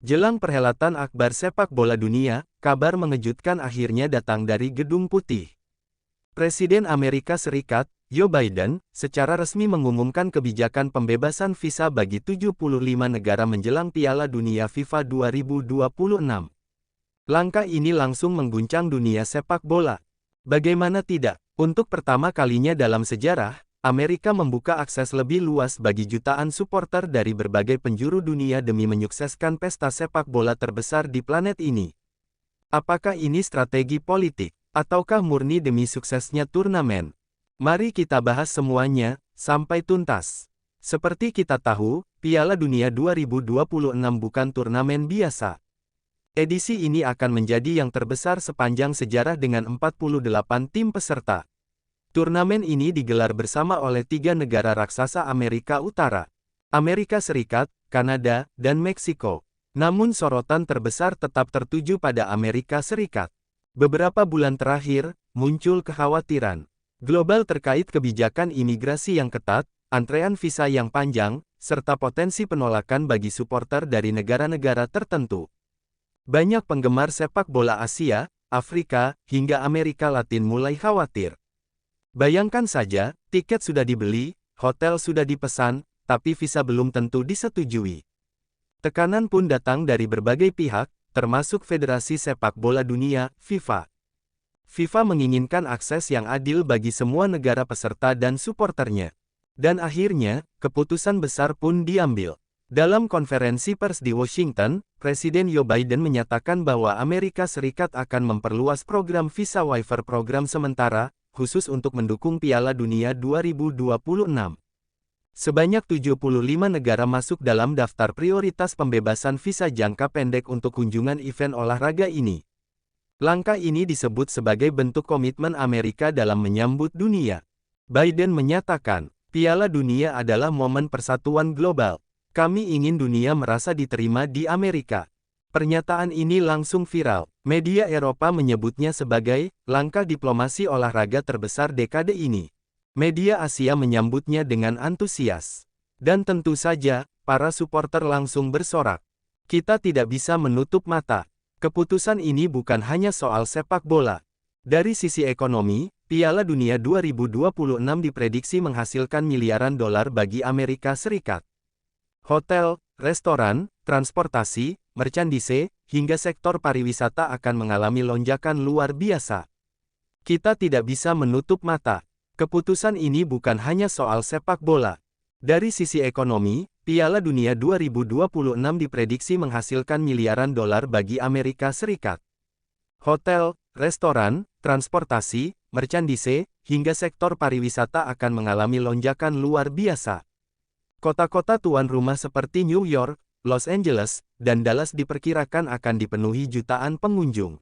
Jelang perhelatan akbar sepak bola dunia, kabar mengejutkan akhirnya datang dari Gedung Putih. Presiden Amerika Serikat, Joe Biden, secara resmi mengumumkan kebijakan pembebasan visa bagi 75 negara menjelang Piala Dunia FIFA 2026. Langkah ini langsung mengguncang dunia sepak bola. Bagaimana tidak? Untuk pertama kalinya dalam sejarah, Amerika membuka akses lebih luas bagi jutaan supporter dari berbagai penjuru dunia demi menyukseskan pesta sepak bola terbesar di planet ini. Apakah ini strategi politik, ataukah murni demi suksesnya turnamen? Mari kita bahas semuanya, sampai tuntas. Seperti kita tahu, Piala Dunia 2026 bukan turnamen biasa. Edisi ini akan menjadi yang terbesar sepanjang sejarah dengan 48 tim peserta. Turnamen ini digelar bersama oleh 3 negara raksasa Amerika Utara, Amerika Serikat, Kanada, dan Meksiko. Namun sorotan terbesar tetap tertuju pada Amerika Serikat. Beberapa bulan terakhir, muncul kekhawatiran global terkait kebijakan imigrasi yang ketat, antrean visa yang panjang, serta potensi penolakan bagi supporter dari negara-negara tertentu. Banyak penggemar sepak bola Asia, Afrika, hingga Amerika Latin mulai khawatir. Bayangkan saja, tiket sudah dibeli, hotel sudah dipesan, tapi visa belum tentu disetujui. Tekanan pun datang dari berbagai pihak, termasuk Federasi Sepak Bola Dunia, FIFA. FIFA menginginkan akses yang adil bagi semua negara peserta dan suporternya. Dan akhirnya, keputusan besar pun diambil. Dalam konferensi pers di Washington, Presiden Joe Biden menyatakan bahwa Amerika Serikat akan memperluas program visa waiver program sementara, khusus untuk mendukung Piala Dunia 2026. Sebanyak 75 negara masuk dalam daftar prioritas pembebasan visa jangka pendek untuk kunjungan event olahraga ini. Langkah ini disebut sebagai bentuk komitmen Amerika dalam menyambut dunia. Biden menyatakan, Piala Dunia adalah momen persatuan global. Kami ingin dunia merasa diterima di Amerika. Pernyataan ini langsung viral. Media Eropa menyebutnya sebagai langkah diplomasi olahraga terbesar dekade ini. Media Asia menyambutnya dengan antusias. Dan tentu saja, para supporter langsung bersorak. Kita tidak bisa menutup mata. Keputusan ini bukan hanya soal sepak bola. Dari sisi ekonomi, Piala Dunia 2026 diprediksi menghasilkan miliaran dolar bagi Amerika Serikat. Hotel, restoran, transportasi, merchandise, hingga sektor pariwisata akan mengalami lonjakan luar biasa. Kita tidak bisa menutup mata. Keputusan ini bukan hanya soal sepak bola. Dari sisi ekonomi, Piala Dunia 2026 diprediksi menghasilkan miliaran dolar bagi Amerika Serikat. Hotel, restoran, transportasi, merchandise, hingga sektor pariwisata akan mengalami lonjakan luar biasa. Kota-kota tuan rumah seperti New York, Los Angeles, dan Dallas diperkirakan akan dipenuhi jutaan pengunjung.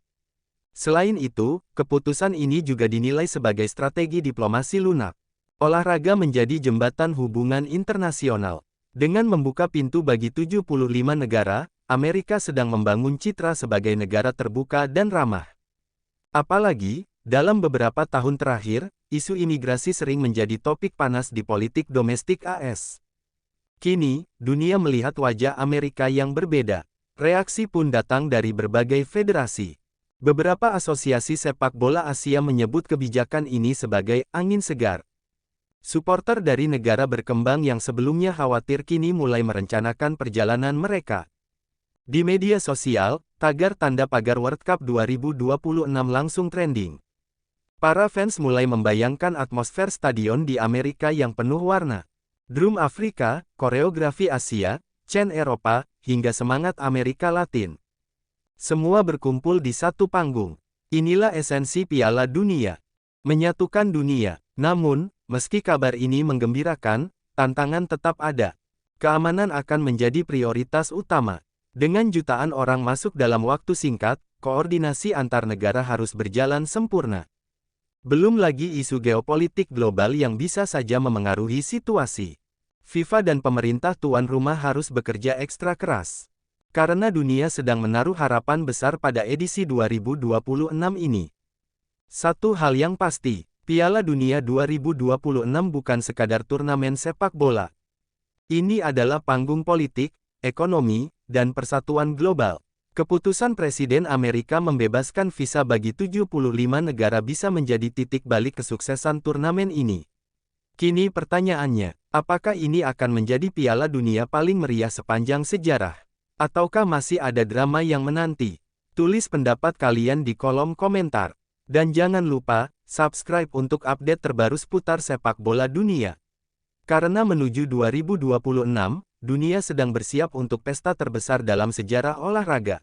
Selain itu, keputusan ini juga dinilai sebagai strategi diplomasi lunak. Olahraga menjadi jembatan hubungan internasional. Dengan membuka pintu bagi 75 negara, Amerika sedang membangun citra sebagai negara terbuka dan ramah. Apalagi, dalam beberapa tahun terakhir, isu imigrasi sering menjadi topik panas di politik domestik AS. Kini, dunia melihat wajah Amerika yang berbeda. Reaksi pun datang dari berbagai federasi. Beberapa asosiasi sepak bola Asia menyebut kebijakan ini sebagai angin segar. Suporter dari negara berkembang yang sebelumnya khawatir kini mulai merencanakan perjalanan mereka. Di media sosial, tagar tanda pagar World Cup 2026 langsung trending. Para fans mulai membayangkan atmosfer stadion di Amerika yang penuh warna. Drum Afrika, koreografi Asia, chant Eropa, hingga semangat Amerika Latin. Semua berkumpul di satu panggung. Inilah esensi Piala Dunia. Menyatukan dunia. Namun, meski kabar ini menggembirakan, tantangan tetap ada. Keamanan akan menjadi prioritas utama. Dengan jutaan orang masuk dalam waktu singkat, koordinasi antar negara harus berjalan sempurna. Belum lagi isu geopolitik global yang bisa saja memengaruhi situasi. FIFA dan pemerintah tuan rumah harus bekerja ekstra keras. Karena dunia sedang menaruh harapan besar pada edisi 2026 ini. Satu hal yang pasti, Piala Dunia 2026 bukan sekadar turnamen sepak bola. Ini adalah panggung politik, ekonomi, dan persatuan global. Keputusan Presiden Amerika membebaskan visa bagi 75 negara bisa menjadi titik balik kesuksesan turnamen ini. Kini pertanyaannya, apakah ini akan menjadi Piala Dunia paling meriah sepanjang sejarah? Ataukah masih ada drama yang menanti? Tulis pendapat kalian di kolom komentar. Dan jangan lupa, subscribe untuk update terbaru seputar sepak bola dunia. Karena menuju 2026, dunia sedang bersiap untuk pesta terbesar dalam sejarah olahraga.